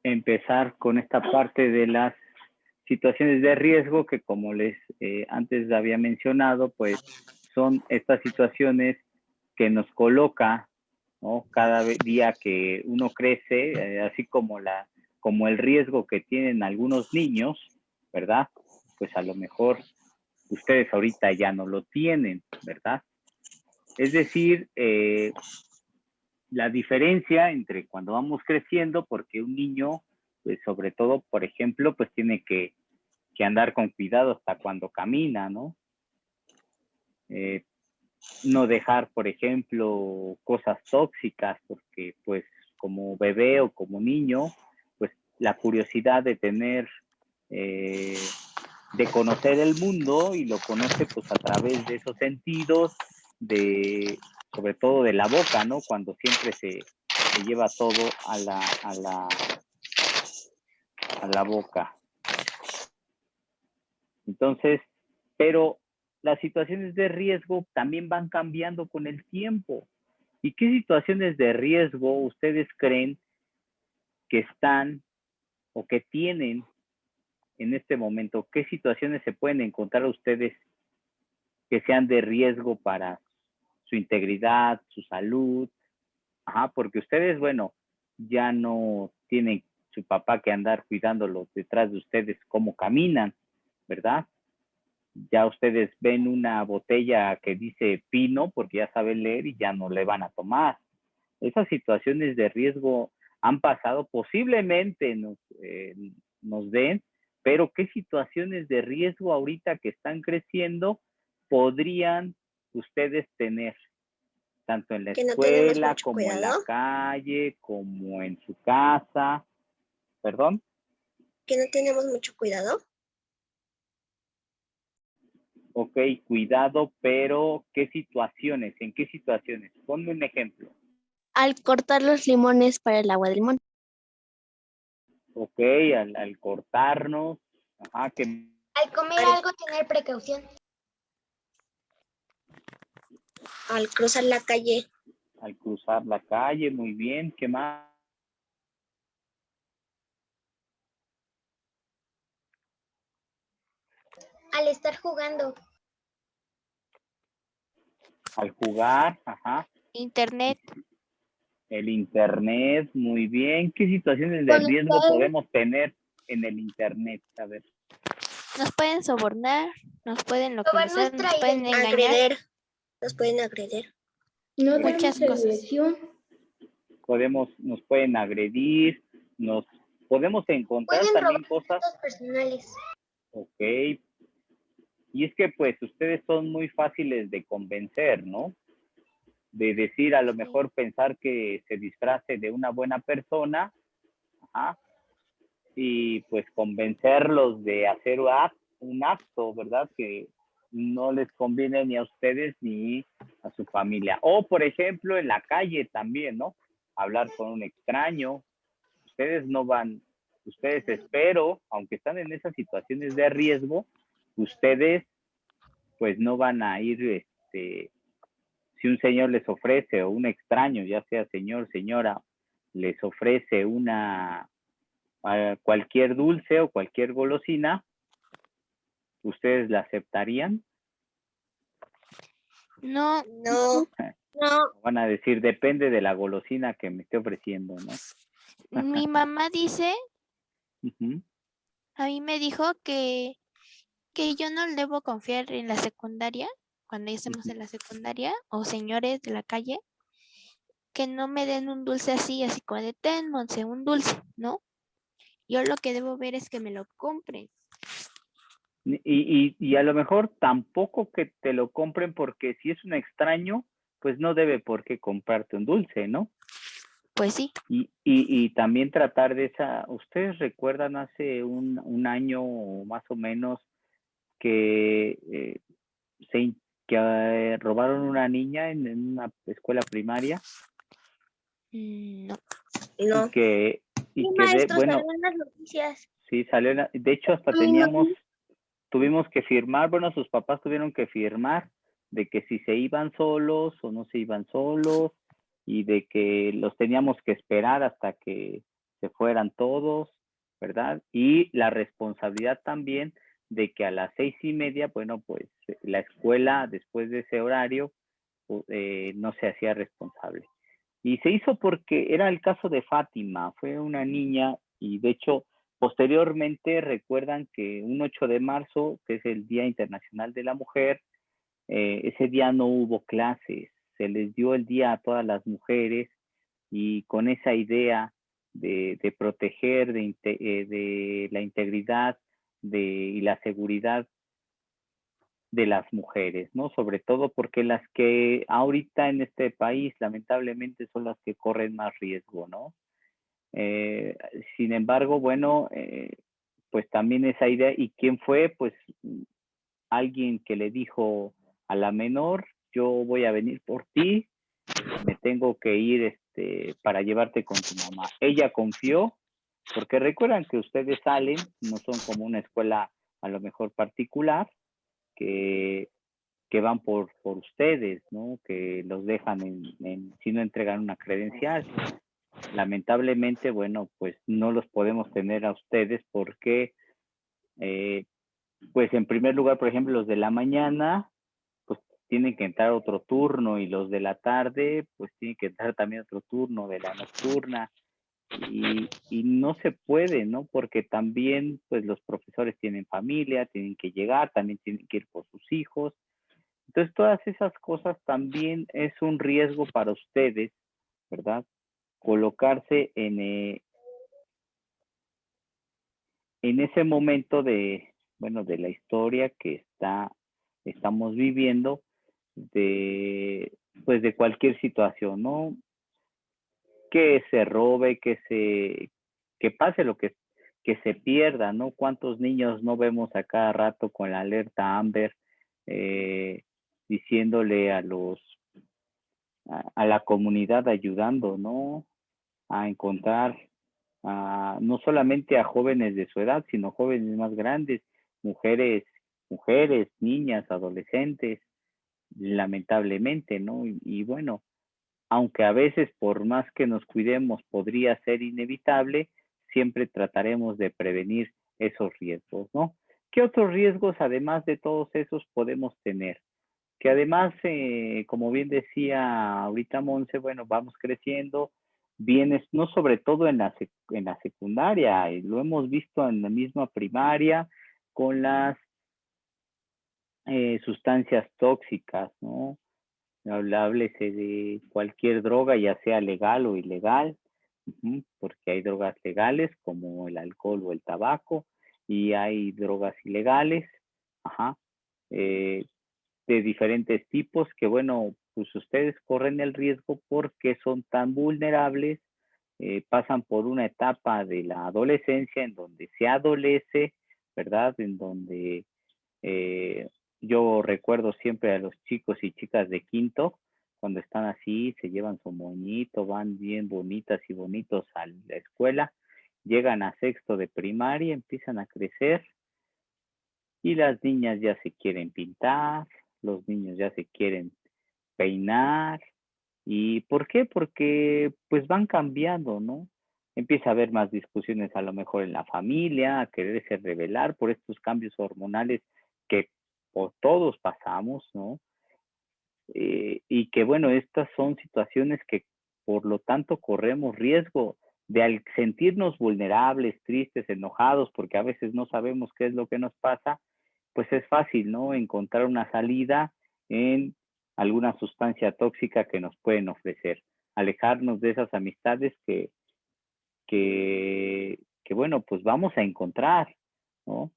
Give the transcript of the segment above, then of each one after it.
empezar con esta parte de las situaciones de riesgo que, como les antes había mencionado, pues son estas situaciones que nos coloca, ¿no? Cada día que uno crece, así como el riesgo que tienen algunos niños, ¿verdad? Pues a lo mejor ustedes ahorita ya no lo tienen, ¿verdad? Es decir, la diferencia entre cuando vamos creciendo, porque un niño, pues sobre todo, por ejemplo, pues tiene que andar con cuidado hasta cuando camina, ¿no? No dejar, por ejemplo, cosas tóxicas, porque pues como bebé o como niño, pues la curiosidad de tener, de conocer el mundo, y lo conoce pues a través de esos sentidos, sobre todo de la boca, ¿no? Cuando siempre se lleva todo a la boca. Entonces, pero las situaciones de riesgo también van cambiando con el tiempo. ¿Y qué situaciones de riesgo ustedes creen que están o que tienen en este momento? ¿Qué situaciones se pueden encontrar ustedes que sean de riesgo para su integridad, su salud? Porque ustedes, bueno, ya no tienen su papá que andar cuidándolos detrás de ustedes cómo caminan, ¿verdad? Ya ustedes ven una botella que dice pino porque ya saben leer y ya no le van a tomar. Esas situaciones de riesgo han pasado, posiblemente nos den, pero ¿qué situaciones de riesgo ahorita que están creciendo podrían ustedes tener? Tanto en la Que no tenemos escuela, mucho como en la cuidado. calle, como en su casa. ¿Perdón? Que no tenemos mucho cuidado. Ok, cuidado, pero ¿qué situaciones? ¿En qué situaciones? Ponme un ejemplo. Al cortar los limones para el agua de limón. Ok, al cortarnos. Que al comer algo, tener precaución. Al cruzar la calle. Al cruzar la calle, muy bien. ¿Qué más? Al estar jugando. Al jugar, Internet. El internet, muy bien. ¿Qué situaciones de riesgo podemos tener en el internet? A ver. Nos pueden sobornar, nos pueden localizar, nos pueden engañar. Agredir. Nos pueden agredir. No Muchas damos cosas. agresión. Nos pueden agredir, nos podemos encontrar Pueden también robar cosas datos personales. Ok. Y es que pues ustedes son muy fáciles de convencer, ¿no? De decir, a lo mejor pensar que se disfrace de una buena persona, y pues convencerlos de hacer un acto, ¿verdad? Que no les conviene ni a ustedes ni a su familia. O, por ejemplo, en la calle también, ¿no? Hablar con un extraño. Ustedes espero, aunque están en esas situaciones de riesgo, ustedes pues no van a ir, si un señor les ofrece, o un extraño, ya sea señor, señora, les ofrece cualquier dulce o cualquier golosina, ¿ustedes la aceptarían? No. No. Van a decir, depende de la golosina que me esté ofreciendo, ¿no? Mi mamá dice, Uh-huh. a mí me dijo que yo no debo confiar en la secundaria, cuando ya estemos en la secundaria, o señores de la calle, que no me den un dulce así como de ten, Monse, un dulce, ¿no? Yo lo que debo ver es que me lo compren. Y a lo mejor tampoco que te lo compren, porque si es un extraño, pues no debe por qué comprarte un dulce, ¿no? Pues sí. Y también tratar de ¿ustedes recuerdan hace un año más o menos que robaron una niña en una escuela primaria? No. No. Salió en las noticias. Sí, salió. De hecho, hasta tuvimos que firmar, bueno, sus papás tuvieron que firmar de que si se iban solos o no se iban solos, y de que los teníamos que esperar hasta que se fueran todos, ¿verdad? Y la responsabilidad también de que a las 6:30, bueno, pues la escuela después de ese horario no se hacía responsable. Y se hizo porque era el caso de Fátima, fue una niña y de hecho posteriormente recuerdan que un 8 de marzo, que es el Día Internacional de la Mujer, ese día no hubo clases, se les dio el día a todas las mujeres y con esa idea de proteger de la integridad y la seguridad de las mujeres, ¿no? Sobre todo porque las que ahorita en este país lamentablemente son las que corren más riesgo, ¿no? Sin embargo, bueno, pues también esa idea, ¿y quién fue? Pues alguien que le dijo a la menor, yo voy a venir por ti, me tengo que ir para llevarte con tu mamá. Ella confió, porque recuerdan que ustedes salen, no son como una escuela a lo mejor particular, que van por ustedes, ¿no? Que los dejan si no entregan una credencial. Lamentablemente, bueno, pues no los podemos tener a ustedes porque, pues en primer lugar, por ejemplo, los de la mañana, pues tienen que entrar otro turno y los de la tarde, pues tienen que entrar también otro turno de la nocturna. Y no se puede, ¿no? Porque también, pues los profesores tienen familia, tienen que llegar, también tienen que ir por sus hijos. Entonces, todas esas cosas también es un riesgo para ustedes, ¿verdad? Colocarse en ese momento de la historia que estamos viviendo, pues de cualquier situación, ¿no? Que se robe, que pase lo que se pierda, ¿no? ¿Cuántos niños no vemos a cada rato con la alerta Amber diciéndole a la comunidad, ayudando, ¿no? A encontrar no solamente a jóvenes de su edad, sino jóvenes más grandes, mujeres, niñas, adolescentes, lamentablemente, ¿no? Y bueno, aunque a veces por más que nos cuidemos podría ser inevitable, siempre trataremos de prevenir esos riesgos, ¿no? ¿Qué otros riesgos, además de todos esos, podemos tener? Que además, como bien decía ahorita Monse, bueno, vamos creciendo, vienes, no sobre todo en la secundaria, y lo hemos visto en la misma primaria, con las sustancias tóxicas, ¿no? Háblese de cualquier droga, ya sea legal o ilegal, porque hay drogas legales como el alcohol o el tabaco, y hay drogas ilegales, de diferentes tipos que, bueno, pues ustedes corren el riesgo porque son tan vulnerables, pasan por una etapa de la adolescencia en donde se adolece, ¿verdad? En donde yo recuerdo siempre a los chicos y chicas de quinto, cuando están así, se llevan su moñito, van bien bonitas y bonitos a la escuela, llegan a sexto de primaria, empiezan a crecer y las niñas ya se quieren pintar, los niños ya se quieren peinar. ¿Y por qué? Porque pues van cambiando, ¿no? Empieza a haber más discusiones a lo mejor en la familia, a quererse rebelar por estos cambios hormonales que por todos pasamos, ¿no? Y que bueno, estas son situaciones que por lo tanto corremos riesgo de al sentirnos vulnerables, tristes, enojados, porque a veces no sabemos qué es lo que nos pasa, pues es fácil, ¿no? Encontrar una salida en alguna sustancia tóxica que nos pueden ofrecer. Alejarnos de esas amistades que bueno, pues vamos a encontrar, ¿no?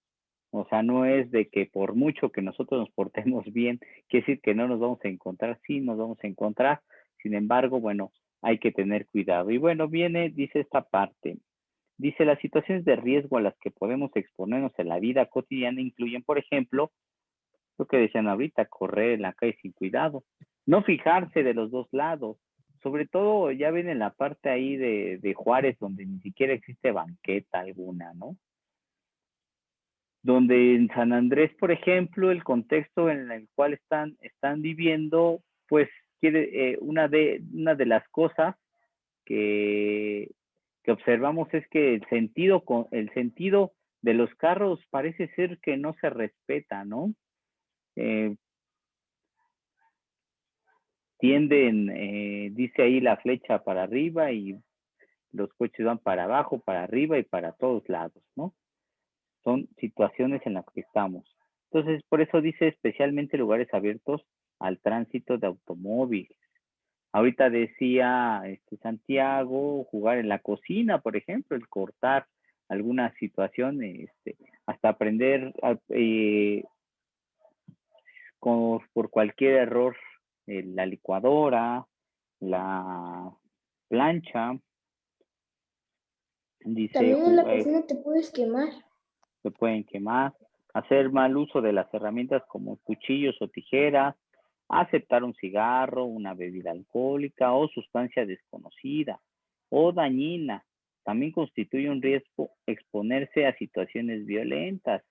O sea, no es de que por mucho que nosotros nos portemos bien, quiere decir que no nos vamos a encontrar, sí nos vamos a encontrar. Sin embargo, bueno, hay que tener cuidado. Y bueno, dice esta parte. Dice, las situaciones de riesgo a las que podemos exponernos en la vida cotidiana incluyen, por ejemplo, lo que decían ahorita, correr en la calle sin cuidado, no fijarse de los dos lados, sobre todo ya ven en la parte ahí de Juárez, donde ni siquiera existe banqueta alguna, ¿no? Donde en San Andrés, por ejemplo, el contexto en el cual están viviendo, pues una de las cosas que que observamos es que el sentido de los carros parece ser que no se respeta, ¿no? Tienden, dice ahí la flecha para arriba y los coches van para abajo, para arriba y para todos lados, ¿no? Son situaciones en las que estamos. Entonces, por eso dice especialmente lugares abiertos al tránsito de automóviles. Ahorita decía Santiago, jugar en la cocina, por ejemplo, el cortar alguna situación, hasta aprender por cualquier error, la licuadora, la plancha. Dice, también en la cocina te puedes quemar. Se pueden quemar. Hacer mal uso de las herramientas como cuchillos o tijeras. Aceptar un cigarro, una bebida alcohólica o sustancia desconocida o dañina. También constituye un riesgo exponerse a situaciones violentas.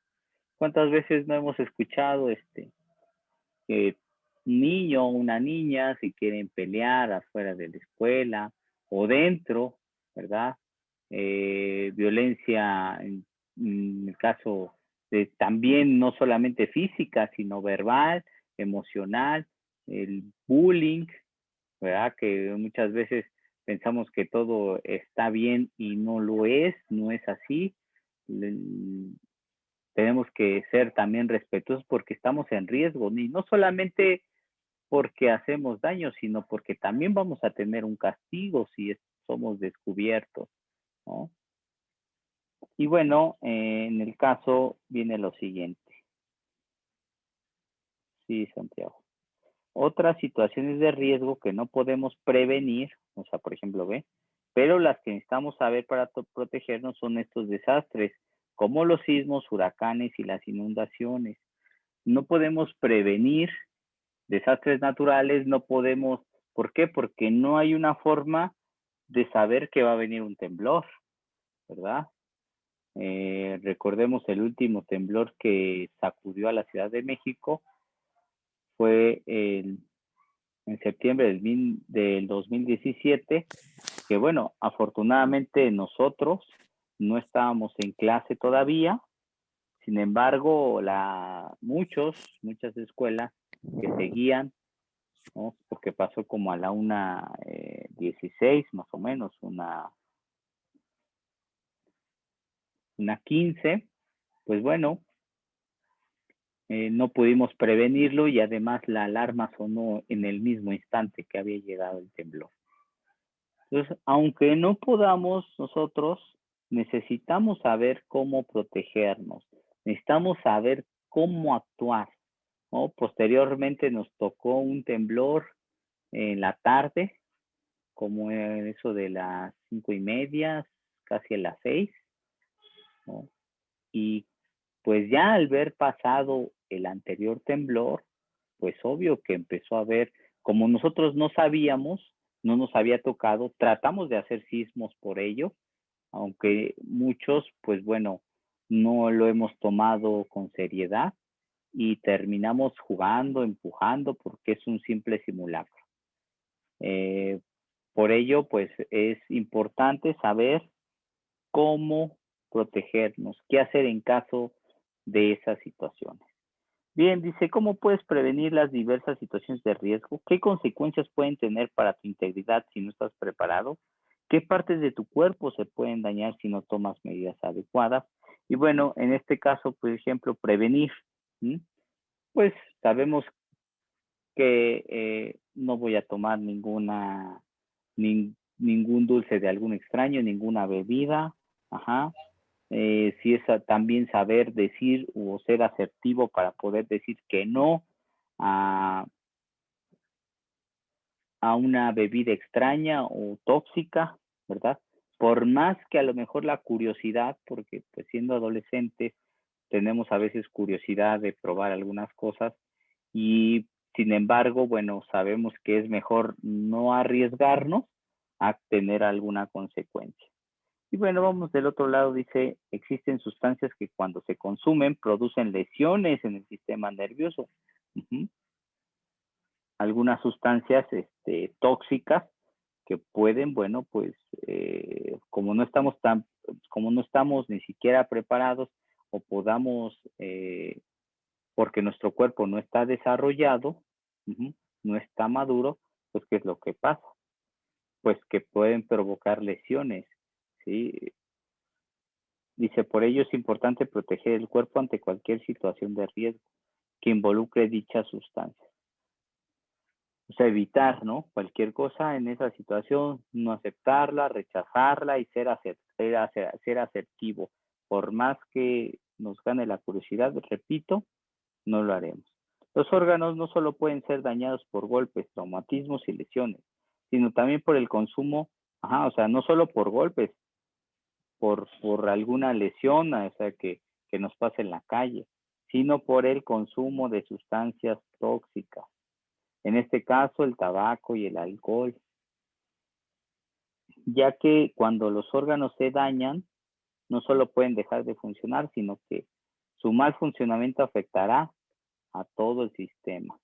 ¿Cuántas veces no hemos escuchado que un niño o una niña si quieren pelear afuera de la escuela o dentro, ¿verdad? Violencia en el caso de también no solamente física, sino verbal, emocional, el bullying, ¿verdad? Que muchas veces pensamos que todo está bien y no lo es, no es así. Tenemos que ser también respetuosos porque estamos en riesgo, y no solamente porque hacemos daño, sino porque también vamos a tener un castigo si somos descubiertos, ¿no? Y bueno, en el caso viene lo siguiente. Sí, Santiago. Otras situaciones de riesgo que no podemos prevenir, o sea, por ejemplo, pero las que necesitamos saber para protegernos son estos desastres, como los sismos, huracanes y las inundaciones. No podemos prevenir desastres naturales, no podemos, ¿por qué? Porque no hay una forma de saber que va a venir un temblor, ¿verdad? Recordemos el último temblor que sacudió a la Ciudad de México, fue en septiembre del 2017, que bueno, afortunadamente nosotros no estábamos en clase todavía, sin embargo, muchas escuelas que seguían, ¿no? Porque pasó como a la 1:16 más o menos, una 15, pues bueno, no pudimos prevenirlo y además la alarma sonó en el mismo instante que había llegado el temblor. Entonces, aunque no podamos nosotros, necesitamos saber cómo protegernos, necesitamos saber cómo actuar, ¿no? Posteriormente nos tocó un temblor en la tarde, como en eso de las 5:30, casi a las 6, ¿no? Y pues ya al ver pasado el anterior temblor, pues obvio que empezó a haber, como nosotros no sabíamos, no nos había tocado, tratamos de hacer sismos por ello, aunque muchos, pues bueno, no lo hemos tomado con seriedad y terminamos jugando, empujando, porque es un simple simulacro. Por ello, pues es importante saber cómo protegernos, qué hacer en caso de esas situaciones. Bien, dice, ¿cómo puedes prevenir las diversas situaciones de riesgo? ¿Qué consecuencias pueden tener para tu integridad si no estás preparado? ¿Qué partes de tu cuerpo se pueden dañar si no tomas medidas adecuadas? Y bueno, en este caso, por ejemplo, prevenir. Pues sabemos que no voy a tomar ningún dulce de algún extraño, ninguna bebida. Ajá. Si es también saber decir o ser asertivo para poder decir que no a una bebida extraña o tóxica, ¿verdad? Por más que a lo mejor la curiosidad, porque pues siendo adolescentes tenemos a veces curiosidad de probar algunas cosas y sin embargo, bueno, sabemos que es mejor no arriesgarnos a tener alguna consecuencia. Y bueno, vamos del otro lado, dice, existen sustancias que cuando se consumen producen lesiones en el sistema nervioso. Algunas sustancias tóxicas que pueden, bueno, pues como no estamos ni siquiera preparados o podamos, porque nuestro cuerpo no está desarrollado, no está maduro, pues ¿qué es lo que pasa? Pues que pueden provocar lesiones, ¿sí? Dice, por ello es importante proteger el cuerpo ante cualquier situación de riesgo que involucre dicha sustancia. O sea, evitar, ¿no? Cualquier cosa en esa situación, no aceptarla, rechazarla y ser asertivo. Por más que nos gane la curiosidad, repito, no lo haremos. Los órganos no solo pueden ser dañados por golpes, traumatismos y lesiones, sino también por el consumo, o sea, no solo por golpes, por alguna lesión, o sea, que nos pase en la calle, sino por el consumo de sustancias tóxicas. En este caso, el tabaco y el alcohol. Ya que cuando los órganos se dañan, no solo pueden dejar de funcionar, sino que su mal funcionamiento afectará a todo el sistema.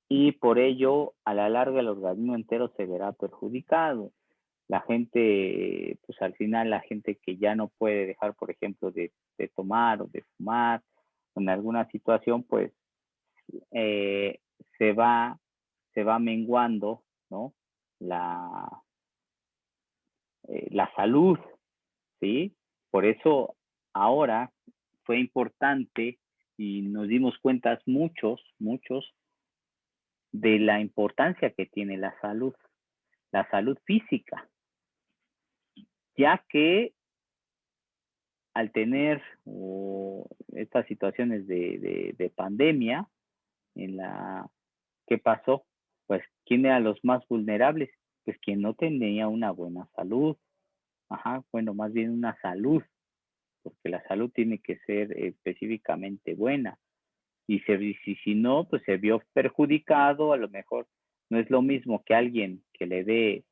Y por ello, a la larga, el organismo entero se verá perjudicado. La gente, pues al final, la gente que ya no puede dejar, por ejemplo, de tomar o de fumar, en alguna situación, pues se va menguando, ¿no? La salud, ¿sí? Por eso ahora fue importante y nos dimos cuenta muchos, de la importancia que tiene la salud física, ya que al tener estas situaciones de pandemia, ¿qué pasó? Pues, ¿quién eran los más vulnerables? Pues quien no tenía una buena salud. Bueno, más bien una salud, porque la salud tiene que ser específicamente buena. Y si no, pues se vio perjudicado, a lo mejor no es lo mismo que alguien que le dé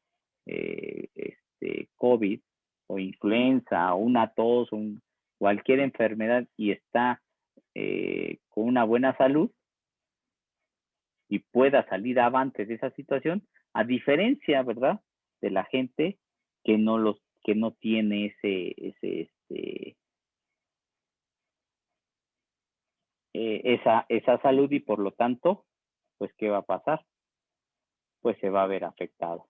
COVID o influenza o una tos o cualquier enfermedad y está con una buena salud y pueda salir avante de esa situación, a diferencia, ¿verdad?, de la gente que no tiene esa salud y por lo tanto, pues, ¿qué va a pasar? Pues se va a ver afectado.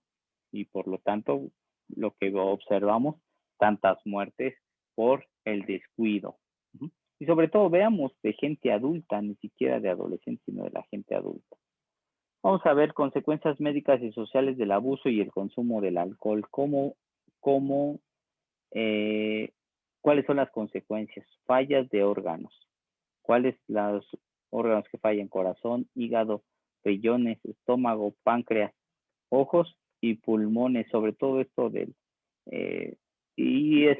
Y por lo tanto, lo que observamos, tantas muertes por el descuido. Y sobre todo veamos de gente adulta, ni siquiera de adolescentes, sino de la gente adulta. Vamos a ver consecuencias médicas y sociales del abuso y el consumo del alcohol. ¿Cuáles son las consecuencias? Fallas de órganos. ¿Cuáles los órganos que fallan? Corazón, hígado, riñones, estómago, páncreas, ojos y pulmones. Sobre todo esto y es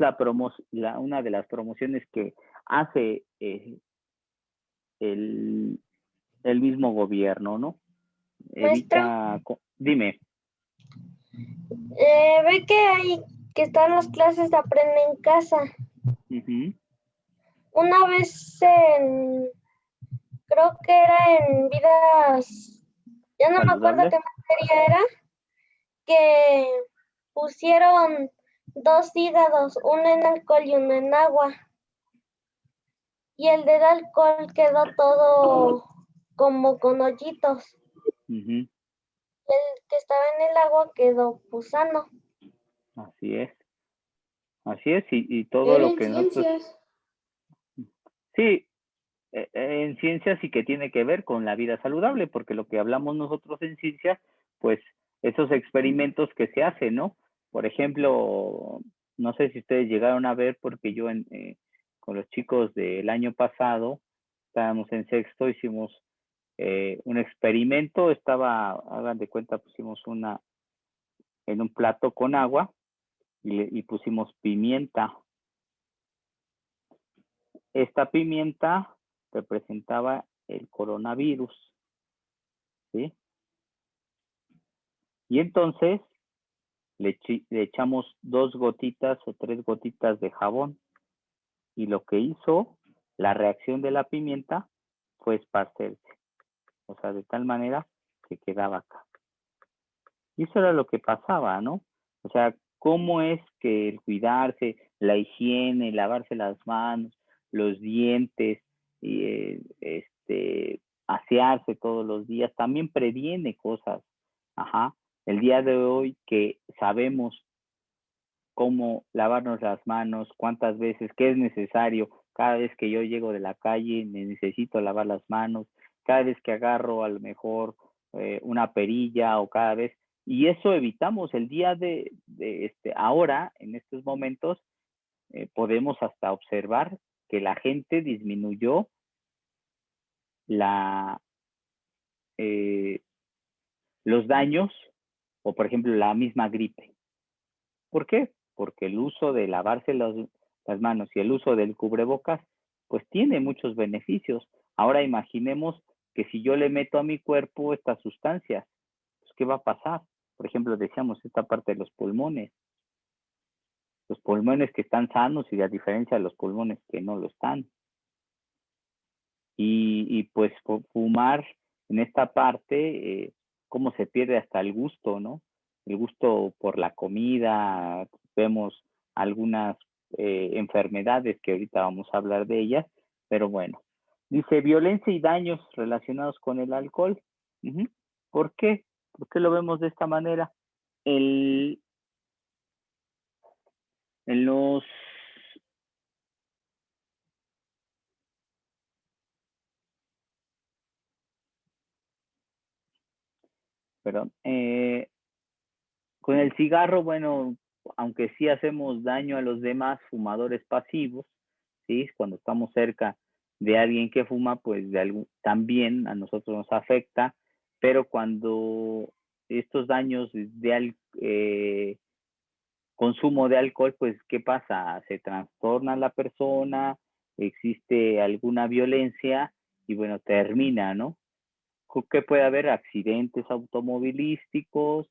una de las promociones que hace el mismo gobierno, ¿no? Maestra. Dime. Ve que están las clases de Aprende en Casa. Una vez creo que era en vidas, ya no me acuerdo qué materia era, que pusieron 2 hígados, uno en alcohol y uno en agua. Y el del alcohol quedó todo como con hoyitos. El que estaba en el agua quedó sano. Así es, y todo lo que ciencias. Sí, en ciencias sí que tiene que ver con la vida saludable, porque lo que hablamos nosotros en ciencias, pues esos experimentos que se hacen, ¿no? Por ejemplo, no sé si ustedes llegaron a ver, porque yo con los chicos del año pasado, estábamos en sexto, hicimos un experimento, hagan de cuenta, pusimos en un plato con agua y pusimos pimienta. Esta pimienta representaba el coronavirus, ¿sí? Y entonces le echamos 2 gotitas o 3 gotitas de jabón y lo que hizo la reacción de la pimienta fue esparcerse, o sea, de tal manera que quedaba acá. Y eso era lo que pasaba, ¿no? O sea, cómo es que el cuidarse, la higiene, lavarse las manos, los dientes, y, asearse todos los días, también previene cosas. Ajá. El día de hoy que sabemos cómo lavarnos las manos, cuántas veces, qué es necesario, cada vez que yo llego de la calle me necesito lavar las manos, cada vez que agarro a lo mejor una perilla o cada vez, y eso evitamos el día de ahora, en estos momentos, podemos hasta observar que la gente disminuyó los daños o por ejemplo la misma gripe. ¿Por qué? Porque el uso de lavarse las manos y el uso del cubrebocas, pues tiene muchos beneficios. Ahora imaginemos que si yo le meto a mi cuerpo estas sustancias, pues ¿qué va a pasar? Por ejemplo, decíamos esta parte de los pulmones que están sanos y a diferencia de los pulmones que no lo están. Y pues fumar en esta parte, cómo se pierde hasta el gusto, ¿no? El gusto por la comida, vemos algunas enfermedades que ahorita vamos a hablar de ellas, pero bueno. Dice, violencia y daños relacionados con el alcohol. ¿Por qué? ¿Por qué lo vemos de esta manera? En los... Perdón. Con el cigarro, bueno, aunque sí hacemos daño a los demás fumadores pasivos, ¿sí? Cuando estamos cerca de alguien que fuma, pues también a nosotros nos afecta, pero cuando estos daños de consumo de alcohol, pues, ¿qué pasa? Se trastorna la persona, existe alguna violencia y bueno, termina, ¿no? ¿Qué puede haber? Accidentes automovilísticos,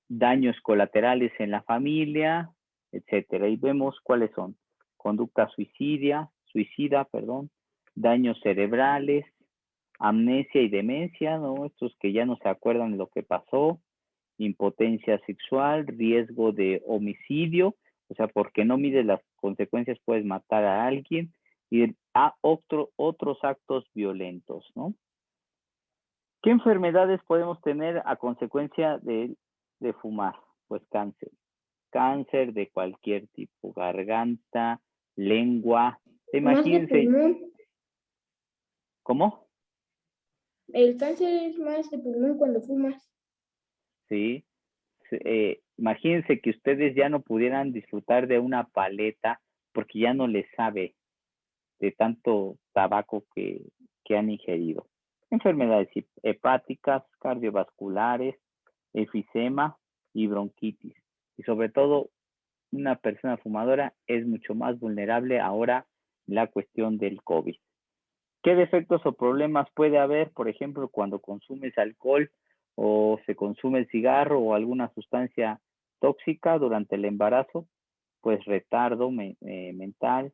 daños colaterales en la familia, etcétera. Y vemos cuáles son: conducta suicida, daños cerebrales, amnesia y demencia, ¿no? Estos que ya no se acuerdan de lo que pasó, impotencia sexual, riesgo de homicidio, o sea, porque no mides las consecuencias puedes matar a alguien, y otros actos violentos, ¿no? ¿Qué enfermedades podemos tener a consecuencia de fumar? Pues cáncer de cualquier tipo, garganta, lengua. Imagínense. ¿Cómo? El cáncer es más de pulmón cuando fumas. Sí. Imagínense que ustedes ya no pudieran disfrutar de una paleta porque ya no les sabe de tanto tabaco que han ingerido. Enfermedades hepáticas, cardiovasculares, efisema y bronquitis. Y sobre todo, una persona fumadora es mucho más vulnerable ahora en la cuestión del COVID. ¿Qué defectos o problemas puede haber, por ejemplo, cuando consumes alcohol o se consume el cigarro o alguna sustancia tóxica durante el embarazo? Pues retardo mental,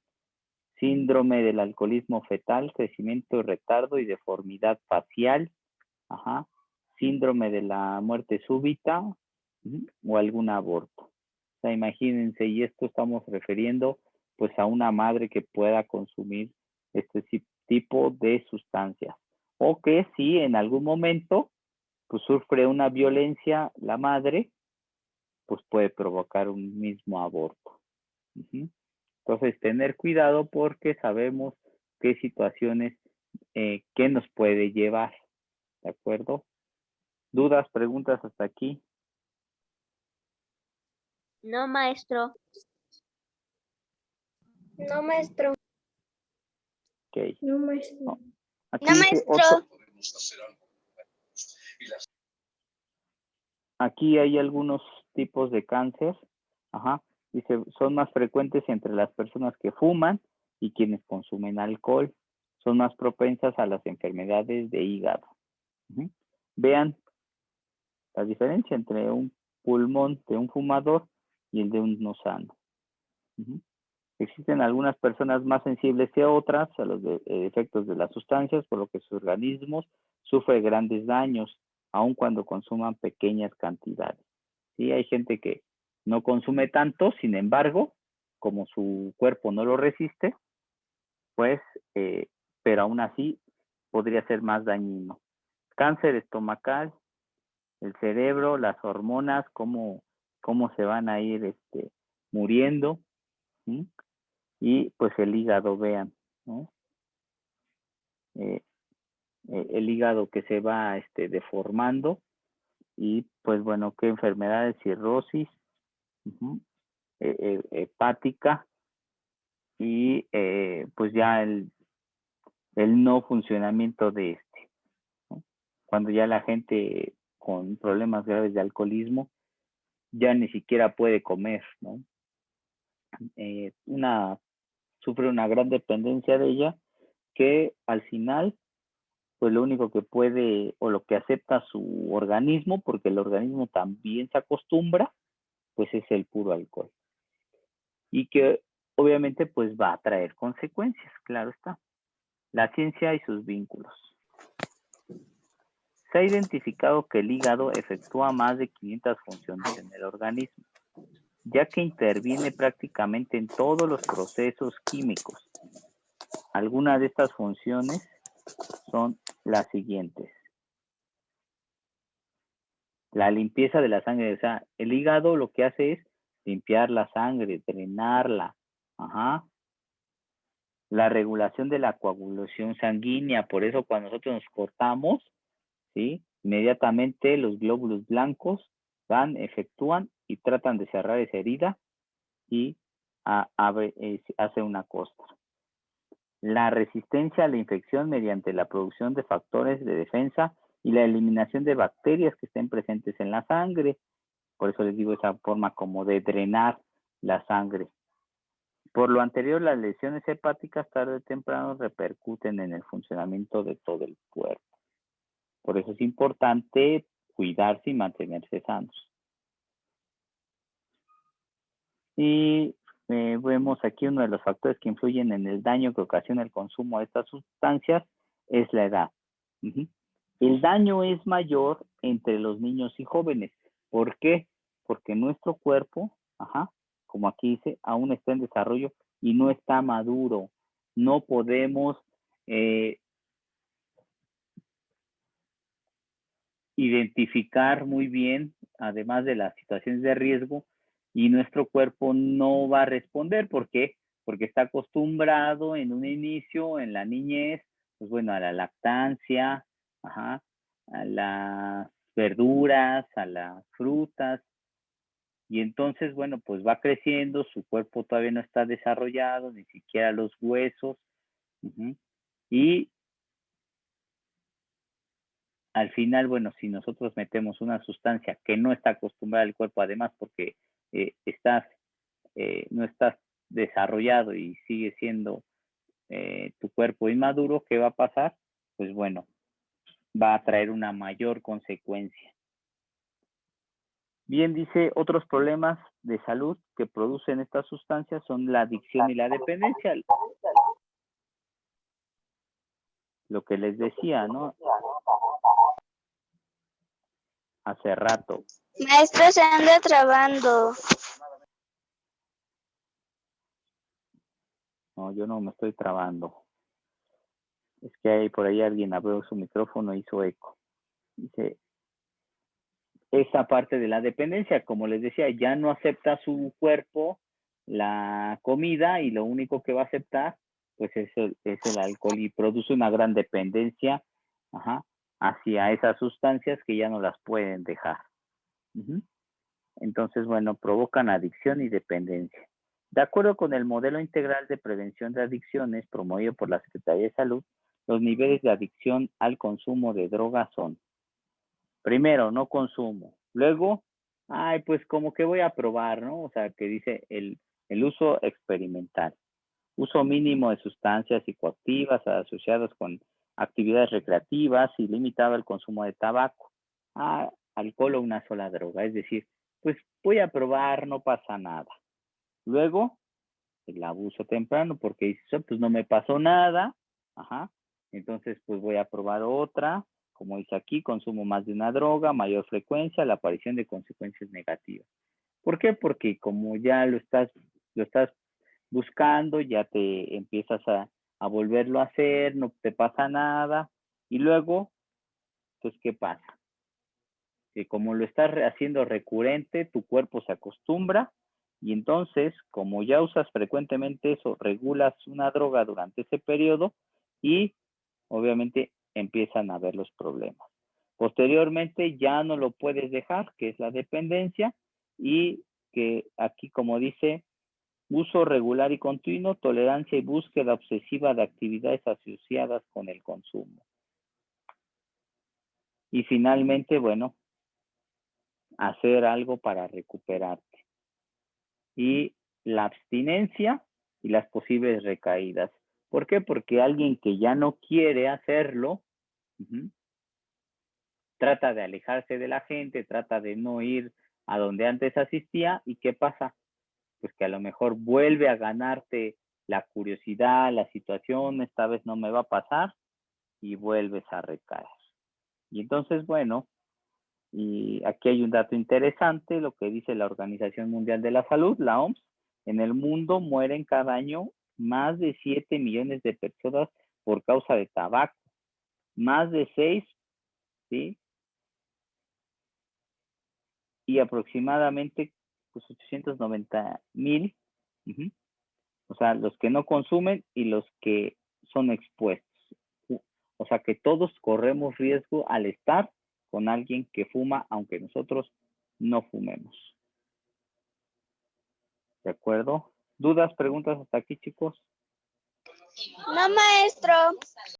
síndrome del alcoholismo fetal, crecimiento y retardo y deformidad facial, síndrome de la muerte súbita o algún aborto. O sea, imagínense, y esto estamos refiriendo pues a una madre que pueda consumir este tipo de sustancias o que si en algún momento pues sufre una violencia la madre, pues puede provocar un mismo aborto. Entonces, tener cuidado porque sabemos qué situaciones, qué nos puede llevar, ¿de acuerdo? ¿Dudas, preguntas hasta aquí? No, maestro. No, maestro. Ok. No, maestro. No. Aquí No, dice maestro. Aquí hay algunos tipos de cáncer. Dice, son más frecuentes entre las personas que fuman y quienes consumen alcohol. Son más propensas a las enfermedades de hígado. Vean la diferencia entre un pulmón de un fumador y el de un no sano. Existen algunas personas más sensibles que otras a los efectos de las sustancias, por lo que sus organismos sufren grandes daños. aun cuando consuman pequeñas cantidades. ¿Sí? Hay gente que no consume tanto, sin embargo, como su cuerpo no lo resiste, pues, pero aún así podría ser más dañino. Cáncer estomacal, el cerebro, las hormonas, cómo se van a ir muriendo, ¿sí? Y pues el hígado, vean, ¿no? El hígado que se va deformando y pues bueno, qué enfermedades, cirrosis, hepática y pues ya el no funcionamiento de ¿no? Cuando ya la gente con problemas graves de alcoholismo ya ni siquiera puede comer, ¿no? Sufre una gran dependencia de ella que al final pues lo único que puede o lo que acepta su organismo, porque el organismo también se acostumbra, pues es el puro alcohol. Y que obviamente pues va a traer consecuencias, claro está. La ciencia y sus vínculos. Se ha identificado que el hígado efectúa más de 500 funciones en el organismo, ya que interviene prácticamente en todos los procesos químicos. Algunas de estas funciones son las siguientes. La limpieza de la sangre, o sea, el hígado lo que hace es limpiar la sangre, drenarla. Ajá. La regulación de la coagulación sanguínea, por eso cuando nosotros nos cortamos, ¿sí? Inmediatamente los glóbulos blancos van, efectúan y tratan de cerrar esa herida y hace una costra. La resistencia a la infección mediante la producción de factores de defensa y la eliminación de bacterias que estén presentes en la sangre. Por eso les digo esa forma como de drenar la sangre. Por lo anterior, las lesiones hepáticas tarde o temprano repercuten en el funcionamiento de todo el cuerpo. Por eso es importante cuidarse y mantenerse sanos. Y vemos aquí uno de los factores que influyen en el daño que ocasiona el consumo de estas sustancias es la edad. El daño es mayor entre los niños y jóvenes. ¿Por qué? Porque nuestro cuerpo, como aquí dice, aún está en desarrollo y no está maduro. No podemos identificar muy bien, además de las situaciones de riesgo, y nuestro cuerpo no va a responder. ¿Por qué? Porque está acostumbrado en un inicio, en la niñez, pues bueno, a la lactancia, a las verduras, a las frutas, y entonces, bueno, pues va creciendo, su cuerpo todavía no está desarrollado, ni siquiera los huesos, y al final, bueno, si nosotros metemos una sustancia que no está acostumbrada al cuerpo, además porque no estás desarrollado y sigue siendo tu cuerpo inmaduro, ¿qué va a pasar? Pues bueno, va a traer una mayor consecuencia. Bien, dice, otros problemas de salud que producen estas sustancias son la adicción y la dependencia. Lo que les decía, ¿no? Hace rato. Maestro, se anda trabando. No, yo no me estoy trabando. Es que hay por ahí alguien abrió su micrófono y hizo eco. Dice, esa parte de la dependencia, como les decía, ya no acepta su cuerpo la comida y lo único que va a aceptar pues es el alcohol y produce una gran dependencia hacia esas sustancias que ya no las pueden dejar. Entonces, bueno, provocan adicción y dependencia. De acuerdo con el modelo integral de prevención de adicciones promovido por la Secretaría de Salud, los niveles de adicción al consumo de drogas son: primero, no consumo. Luego, pues como que voy a probar, ¿no? O sea, que dice el uso experimental. Uso mínimo de sustancias psicoactivas asociadas con actividades recreativas y limitado el consumo de tabaco, alcohol o una sola droga. Es decir, pues voy a probar, no pasa nada. Luego, el abuso temprano, porque dices, pues no me pasó nada, entonces pues voy a probar otra, como dice aquí, consumo más de una droga, mayor frecuencia, la aparición de consecuencias negativas. ¿Por qué? Porque como ya lo estás buscando, ya te empiezas a volverlo a hacer, no te pasa nada, y luego, pues, ¿qué pasa? Que como lo estás haciendo recurrente, tu cuerpo se acostumbra, y entonces, como ya usas frecuentemente eso, regulas una droga durante ese periodo, y obviamente empiezan a haber los problemas. Posteriormente ya no lo puedes dejar, que es la dependencia, y que aquí, como dice, uso regular y continuo, tolerancia y búsqueda obsesiva de actividades asociadas con el consumo. Y finalmente, bueno, hacer algo para recuperarte. Y la abstinencia y las posibles recaídas. ¿Por qué? Porque alguien que ya no quiere hacerlo, trata de alejarse de la gente, trata de no ir a donde antes asistía, ¿y qué pasa? Pues que a lo mejor vuelve a ganarte la curiosidad, la situación, esta vez no me va a pasar, y vuelves a recaer. Y entonces, bueno, y aquí hay un dato interesante, lo que dice la Organización Mundial de la Salud, la OMS, en el mundo mueren cada año más de 7 millones de personas por causa de tabaco, más de 6, ¿sí? Y aproximadamente pues 890,000, o sea, los que no consumen y los que son expuestos. O sea, que todos corremos riesgo al estar con alguien que fuma, aunque nosotros no fumemos. ¿De acuerdo? ¿Dudas, preguntas hasta aquí, chicos? No, maestro.